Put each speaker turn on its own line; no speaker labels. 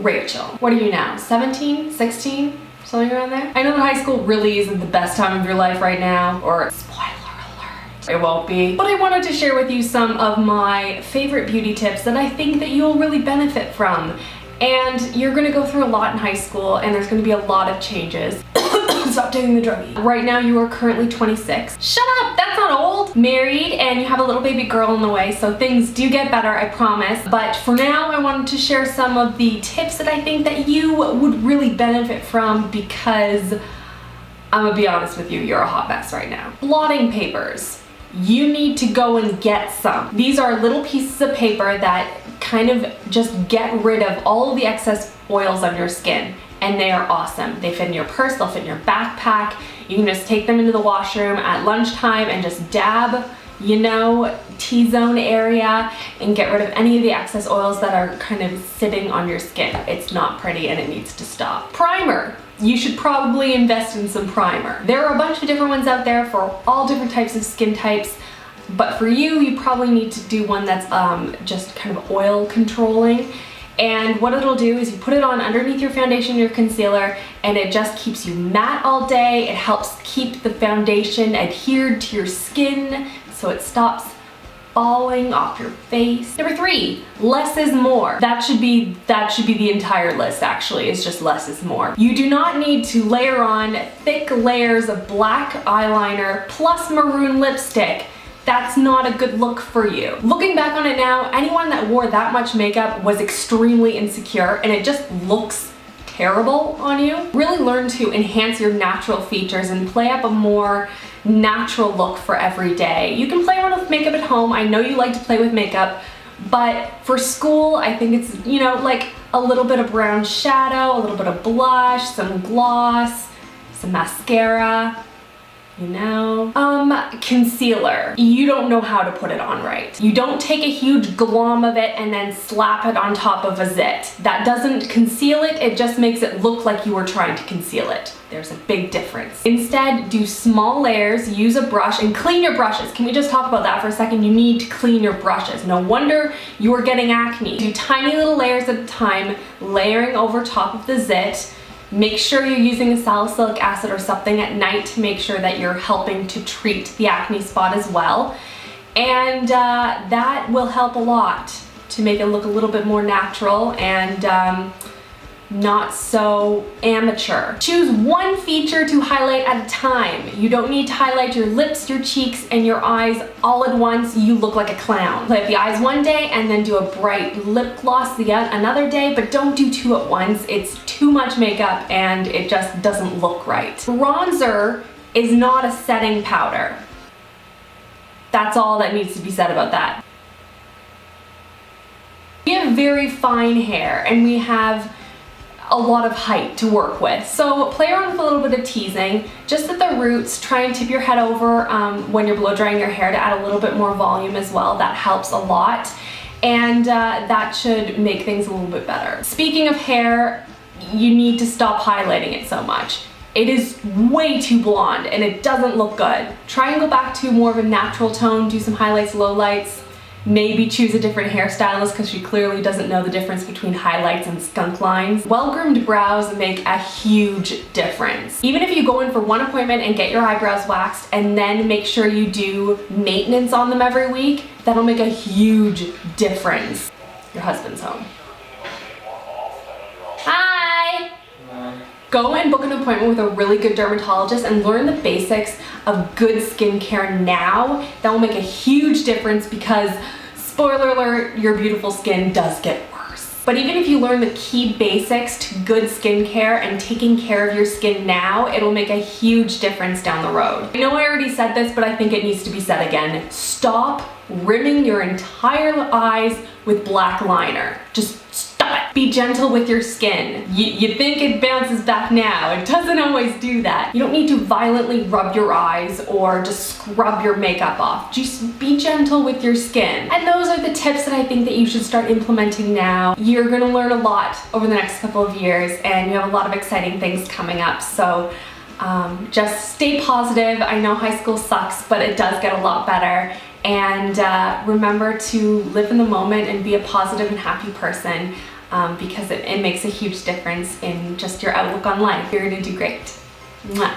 Rachel, what are you now, 17, 16? Something around there? I know that high school really isn't the best time of your life right now, or spoiler alert, it won't be. But I wanted to share with you some of my favorite beauty tips that I think that you'll really benefit from. And you're gonna go through a lot in high school, and there's gonna be a lot of changes. Stop taking the druggie. Right now you are currently 26. Shut up, that's not old. Married, and you have a little baby girl on the way, so things do get better, I promise. But for now, I wanted to share some of the tips that I think that you would really benefit from, because I'm gonna be honest with you, you're a hot mess right now. Blotting papers. You need to go and get some. These are little pieces of paper that kind of just get rid of all of the excess oils on your skin. And they are awesome. They fit in your purse, they'll fit in your backpack. You can just take them into the washroom at lunchtime and just dab, you know, T-zone area, and get rid of any of the excess oils that are kind of sitting on your skin. It's not pretty and it needs to stop. Primer. You should probably invest in some primer. There are a bunch of different ones out there for all different types of skin types, but for you, you probably need to do one that's just kind of oil controlling. And what it'll do is you put it on underneath your foundation, your concealer, and it just keeps you matte all day. It helps keep the foundation adhered to your skin so it stops falling off your face. Number 3, less is more. That should be the entire list, actually. It's just less is more. You do not need to layer on thick layers of black eyeliner plus maroon lipstick. That's not a good look for you. Looking back on it now, anyone that wore that much makeup was extremely insecure, and it just looks terrible on you. Really learn to enhance your natural features and play up a more natural look for every day. You can play around with makeup at home. I know you like to play with makeup, but for school, I think it's, you know, like a little bit of brown shadow, a little bit of blush, some gloss, some mascara. You know? Concealer. You don't know how to put it on right. You don't take a huge glom of it and then slap it on top of a zit. That doesn't conceal it, it just makes it look like you were trying to conceal it. There's a big difference. Instead, do small layers, use a brush, and clean your brushes. Can we just talk about that for a second? You need to clean your brushes. No wonder you are getting acne. Do tiny little layers at a time, layering over top of the zit. Make sure you're using a salicylic acid or something at night to make sure that you're helping to treat the acne spot as well. And that will help a lot to make it look a little bit more natural and not so amateur. Choose one feature to highlight at a time. You don't need to highlight your lips, your cheeks, and your eyes all at once. You look like a clown. Play with the eyes one day and then do a bright lip gloss another day, but don't do 2 at once. It's too much makeup and it just doesn't look right. Bronzer is not a setting powder. That's all that needs to be said about that. We have very fine hair and we have a lot of height to work with. So play around with a little bit of teasing, just at the roots. Try and tip your head over when you're blow drying your hair to add a little bit more volume as well. That helps a lot. And that should make things a little bit better. Speaking of hair, you need to stop highlighting it so much. It is way too blonde and it doesn't look good. Try and go back to more of a natural tone, do some highlights, lowlights. Maybe choose a different hairstylist because she clearly doesn't know the difference between highlights and skunk lines. Well-groomed brows make a huge difference. Even if you go in for one appointment and get your eyebrows waxed and then make sure you do maintenance on them every week, that'll make a huge difference. Your husband's home. Hi! Go and book an appointment with a really good dermatologist and learn the basics of good skincare now. That will make a huge difference because, spoiler alert, your beautiful skin does get worse. But even if you learn the key basics to good skincare and taking care of your skin now, it'll make a huge difference down the road. I know I already said this, but I think it needs to be said again. Stop rimming your entire eyes with black liner. Just stop it. Be gentle with your skin. You think it bounces back now. It doesn't always do that. You don't need to violently rub your eyes or just scrub your makeup off. Just be gentle with your skin. And those are the tips that I think that you should start implementing now. You're gonna learn a lot over the next couple of years and you have a lot of exciting things coming up. So just stay positive. I know high school sucks, but it does get a lot better. And remember to live in the moment and be a positive and happy person. because it makes a huge difference in just your outlook on life. You're gonna do great. Mwah.